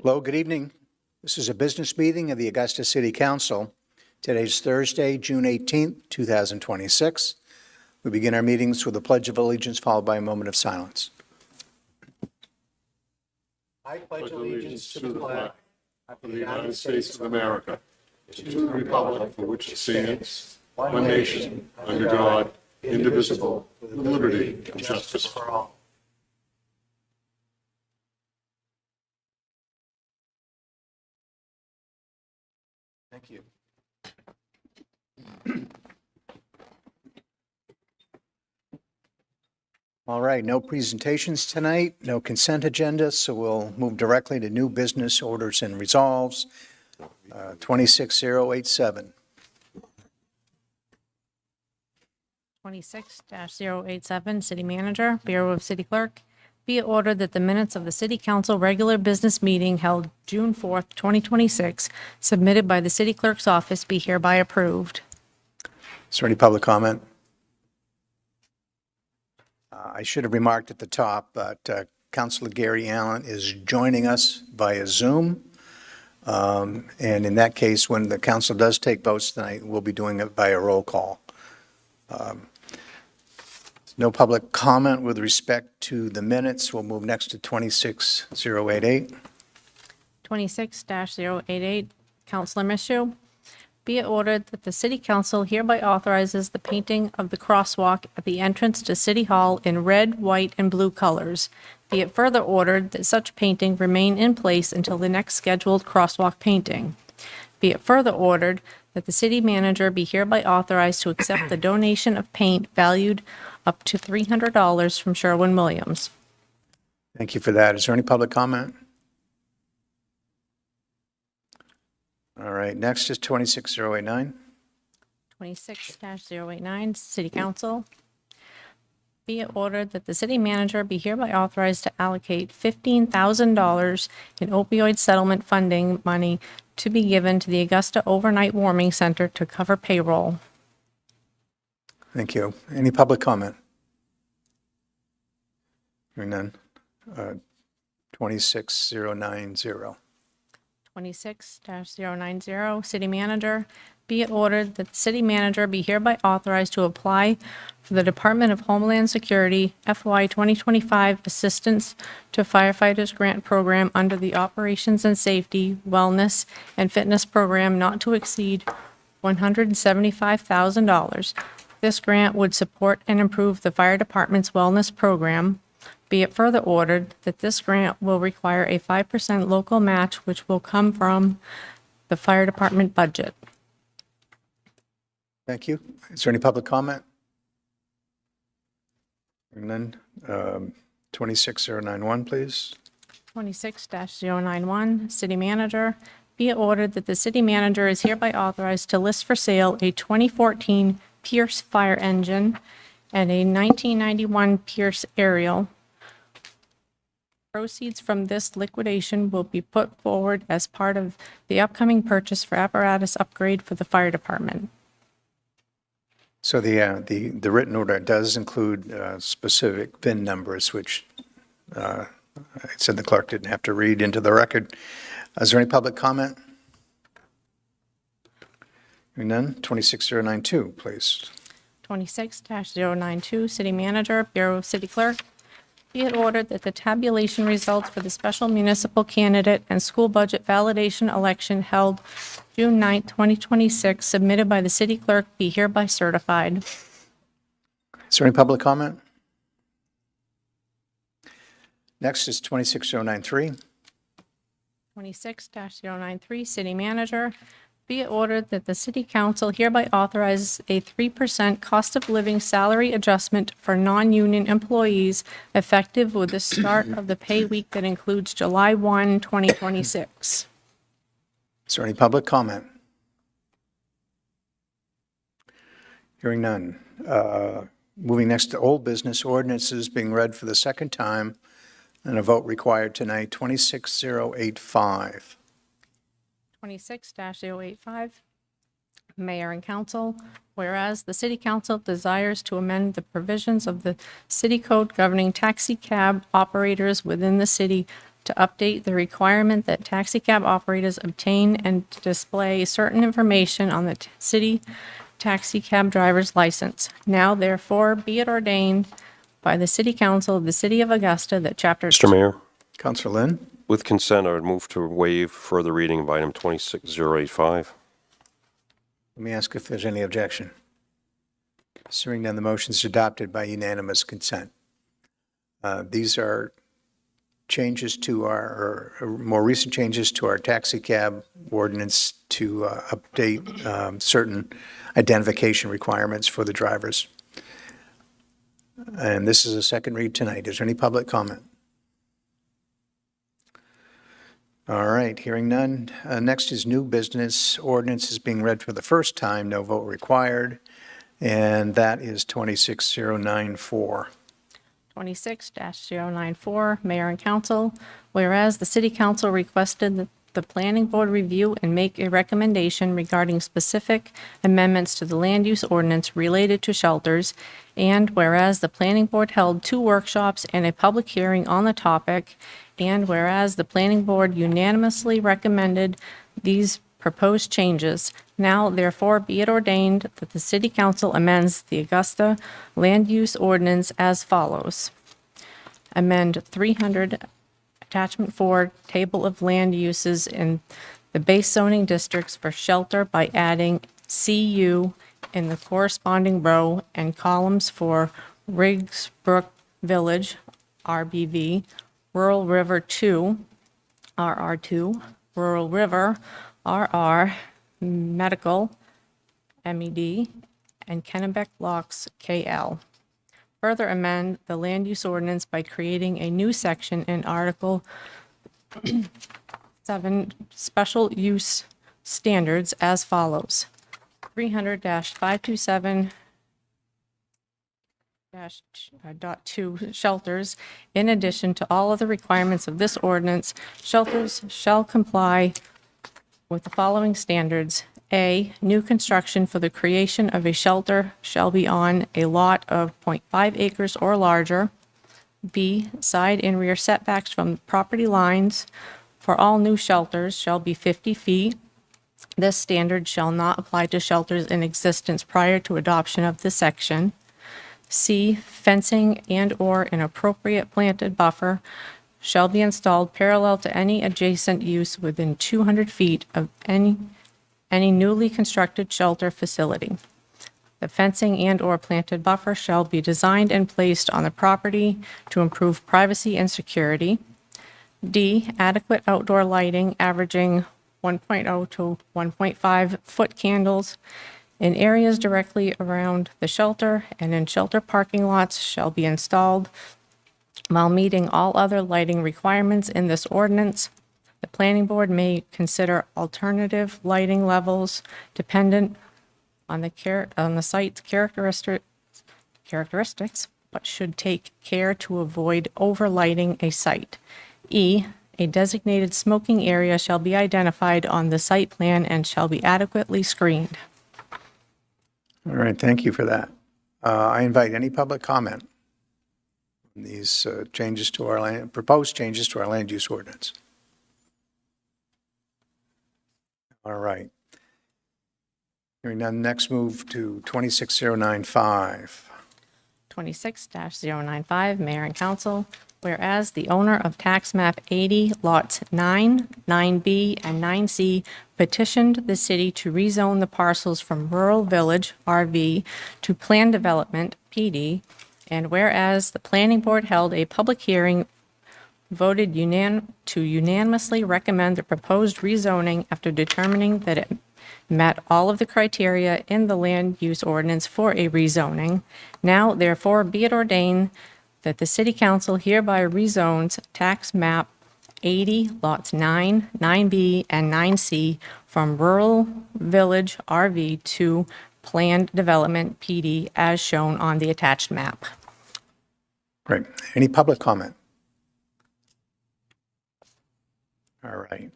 Hello, good evening. This is a business meeting of the Augusta City Council. Today's Thursday, June 18th, 2026. We begin our meetings with a Pledge of Allegiance followed by a moment of silence. I pledge allegiance to the flag of the United States of America, to the republic for which it stands, one nation, under God, indivisible, with liberty and justice for all. Thank you. All right, no presentations tonight, no consent agenda, so we'll move directly to new business orders and resolves. 26087. 26-087, City Manager, Bureau of City Clerk. Be it ordered that the minutes of the City Council regular business meeting held June 4th, 2026, submitted by the City Clerk's office be hereby approved. Is there any public comment? I should have remarked at the top, but Councilor Gary Allen is joining us via Zoom. And in that case, when the council does take votes tonight, we'll be doing it via roll call. No public comment with respect to the minutes. We'll move next to 26088. 26-088, Councilor Michoud. Be it ordered that the City Council hereby authorizes the painting of the crosswalk at the entrance to City Hall in red, white, and blue colors. Be it further ordered that such painting remain in place until the next scheduled crosswalk painting. Be it further ordered that the city manager be hereby authorized to accept the donation of paint valued up to $300 from Sherwin-Williams. Thank you for that. Is there any public comment? All right, next is 26089. 26-089, City Council. Be it ordered that the city manager be hereby authorized to allocate $15,000 in opioid settlement funding money to be given to the Augusta Overnight Warming Center to cover payroll. Thank you. Any public comment? Hearing none. 26090. 26-090, City Manager. Be it ordered that the city manager be hereby authorized to apply for the Department of Homeland Security FY 2025 Assistance to Firefighters Grant Program under the Operations and Safety, Wellness, and Fitness Program not to exceed $175,000. This grant would support and improve the fire department's wellness program. Be it further ordered that this grant will require a 5% local match, which will come from the fire department budget. Thank you. Is there any public comment? Hearing none. 26091, please. 26-091, City Manager. Be it ordered that the city manager is hereby authorized to list for sale a 2014 Pierce fire engine and a 1991 Pierce aerial. Proceeds from this liquidation will be put forward as part of the upcoming purchase for apparatus upgrade for the fire department. So the written order does include specific VIN numbers, which I said the clerk didn't have to read into the record. Is there any public comment? Hearing none. 26092, please. 26-092, City Manager, Bureau of City Clerk. Be it ordered that the tabulation results for the special municipal candidate and school budget validation election held June 9, 2026, submitted by the city clerk, be hereby certified. Is there any public comment? Next is 26093. 26-093, City Manager. Be it ordered that the City Council hereby authorizes a 3% cost of living salary adjustment for non-union employees effective with the start of the pay week that includes July 1, 2026. Is there any public comment? Hearing none. Moving next to old business ordinances being read for the second time and a vote required tonight, 26085. 26-085, Mayor and Council, whereas the City Council desires to amend the provisions of the City Code governing taxi cab operators within the city to update the requirement that taxicab operators obtain and display certain information on the city taxicab driver's license. Now therefore be it ordained by the City Council of the City of Augusta that Chapter... Mr. Mayor, Counselor Lynn? with consent, I would move to waive further reading of item 26085. Let me ask if there's any objection. Hearing none, the motion is adopted by unanimous consent. These are changes to or more recent changes to our taxi cab ordinance to update certain identification requirements for the drivers. And this is a second read tonight. Is there any public comment? All right, hearing none. Next is new business. Ordinance is being read for the first time, no vote required, and that is 26094. 26-094, Mayor and Council, whereas the City Council requested that the Planning Board review and make a recommendation regarding specific amendments to the land use ordinance related to shelters, and whereas the Planning Board held 2 workshops and a public hearing on the topic, and whereas the Planning Board unanimously recommended these proposed changes, now therefore be it ordained that the City Council amends the Augusta Land Use Ordinance as follows. Amend 300 Attachment 4, Table of Land Uses in the base zoning districts for shelter by adding CU in the corresponding row and columns for Riggs Brook Village, RBV, Rural River 2, RR2, Rural River, RR, Medical, MED, and Kennebec Locks, KL. Further amend the land use ordinance by creating a new section in Article 7, Special Use Standards as follows. 300-527-2 shelters. In addition to all other requirements of this ordinance, shelters shall comply with the following standards. A, new construction for the creation of a shelter shall be on a lot of 0.5 acres or larger. B, side and rear setbacks from property lines for all new shelters shall be 50 feet. This standard shall not apply to shelters in existence prior to adoption of this section. C, fencing and/or an appropriate planted buffer shall be installed parallel to any adjacent use within 200 feet of any newly constructed shelter facility. The fencing and/or planted buffer shall be designed and placed on the property to improve privacy and security. D, adequate outdoor lighting averaging 1.0 to 1.5 foot candles in areas directly around the shelter and in shelter parking lots shall be installed while meeting all other lighting requirements in this ordinance. The Planning Board may consider alternative lighting levels dependent on the site's characteristics, but should take care to avoid overlighting a site. E, a designated smoking area shall be identified on the site plan and shall be adequately screened. All right, thank you for that. I invite any public comment on these changes to our proposed changes to our land use ordinance. All right. Hearing none, next move to 26095. 26-095, Mayor and Council, whereas the owner of tax map 80, lots 9, 9B, and 9C petitioned the city to rezone the parcels from Rural Village, RV, to Planned Development, PD, and whereas the Planning Board held a public hearing, voted to unanimously recommend the proposed rezoning after determining that it met all of the criteria in the land use ordinance for a rezoning. Now, therefore, be it ordained that the City Council hereby rezones tax map 80, lots 9, 9B, and 9C from Rural Village RV to Planned Development PD as shown on the attached map. Great. Any public comment? All right.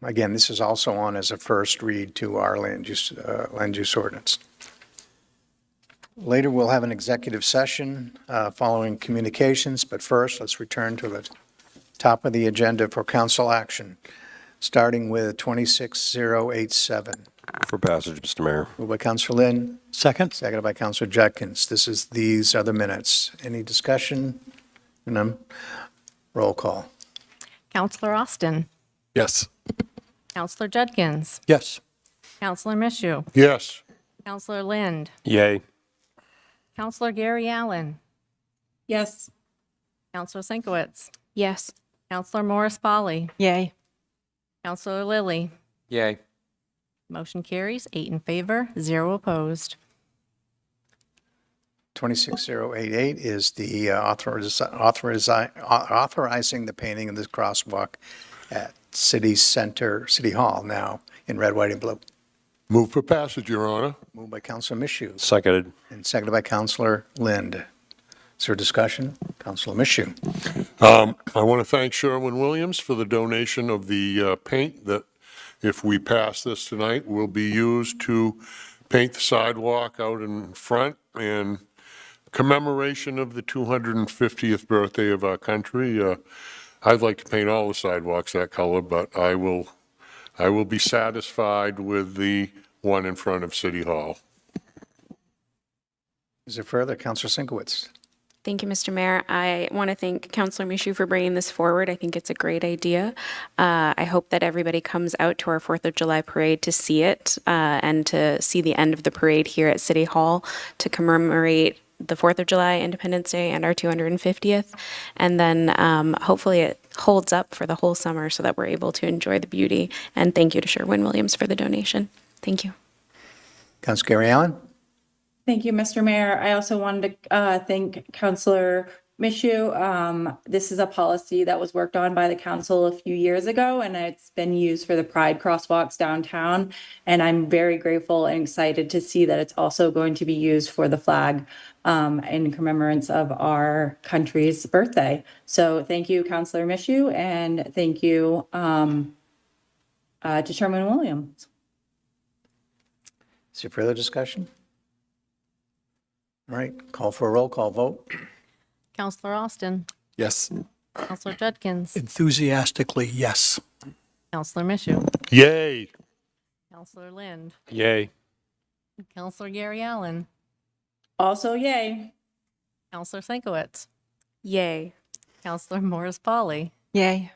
Again, this is also on as a first read to our land use ordinance. Later, we'll have an executive session following communications, but first, let's return to the top of the agenda for council action, starting with 26087. For passage, Mr. Mayor. Moved by Counselor Lynn, Second? seconded by Counselor Judkins. These are the minutes. Any discussion? None? Roll call. Counselor Austin. Yes. Counselor Judkins. Yes. Counselor Mishu. Yes. Counselor Lind. Yay. Counselor Gary Allen. Yes. Counselor Sinkowitz. Yes. Counselor Morris Polly. Yay. Counselor Lilly. Yay. Motion carries 8 in favor, 0 opposed. 26088 is the authorizing the painting of this crosswalk at City Hall now in red, white, and blue. Move for passage, Your Honor. Moved by Counselor Mishu Seconded. and seconded by Counselor Lind. Is there discussion? Counselor Mishu. I want to thank Sherwin-Williams for the donation of the paint that, if we pass this tonight, will be used to paint the sidewalk out in front in commemoration of the 250th birthday of our country. I'd like to paint all the sidewalks that color, but I will be satisfied with the one in front of City Hall. Is there further? Counselor Sinkowitz. Thank you, Mr. Mayor. I want to thank Councilor Mishu for bringing this forward. I think it's a great idea. I hope that everybody comes out to our 4th of July parade to see it and to see the end of the parade here at City Hall to commemorate the 4th of July, Independence Day, and our 250th. And then hopefully it holds up for the whole summer so that we're able to enjoy the beauty. And thank you to Sherwin-Williams for the donation. Thank you. Counselor Gary Allen. Thank you, Mr. Mayor. I also wanted to thank Councilor Mishu. This is a policy that was worked on by the council a few years ago, and it's been used for the Pride crosswalks downtown. And I'm very grateful and excited to see that it's also going to be used for the flag in commemorance of our country's birthday. So thank you, Councilor Mishu, and thank you to Sherwin-Williams. Is there further discussion? All right, call for a roll call vote. Counselor Austin. Yes. Counselor Judkins. Enthusiastically, yes. Counselor Mishu. Yay! Counselor Lind. Yay. Counselor Gary Allen. Also, yay. Counselor Sinkowitz. Yay. Counselor Morris Polly. Yay.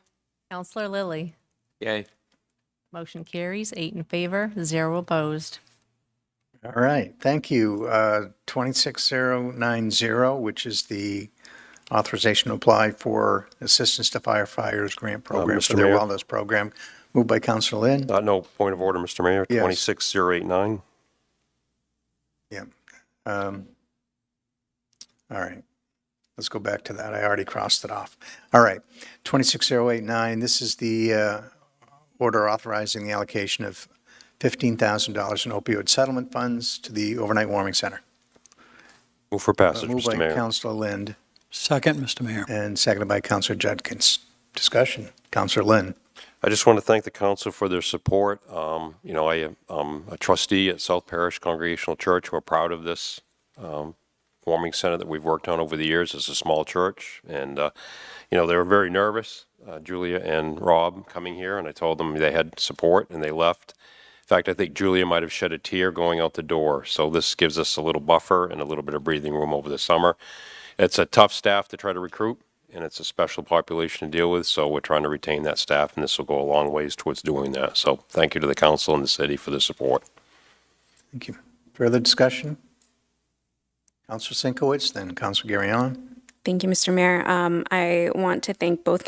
Counselor Lilly. Yay. Motion carries 8 in favor, 0 opposed. All right, thank you. 26090, which is the authorization to apply for assistance to firefighters grant program Mr. for their Mayor? wellness program. Moved by Counselor Lynn. No, point of order, Mr. Mayor. Yes. 26089. Yeah. All right. Let's go back to that. I already crossed it off. All right. 26089, this is the order authorizing the allocation of $15,000 in opioid settlement funds to the overnight warming center. Move for passage, Moved Mr. by Mayor. Counselor Lind Second, Mr. Mayor. and seconded by Counselor Judkins. Discussion. Counselor Lind. I just want to thank the council for their support. I am a trustee at South Parish Congregational Church. We're proud of this warming center that we've worked on over the years. It's a small church, and they were very nervous, Julia and Rob, coming here, and I told them they had support, and they left. In fact, I think Julia might have shed a tear going out the door. So this gives us a little buffer and a little bit of breathing room over the summer. It's a tough staff to try to recruit, and it's a special population to deal with, so we're trying to retain that staff, and this will go a long ways towards doing that. So thank you to the council and the city for the support. Thank you. Further discussion? Counselor Sinkowitz, then Counselor Gary Allen. Thank you, Mr. Mayor. I want to thank both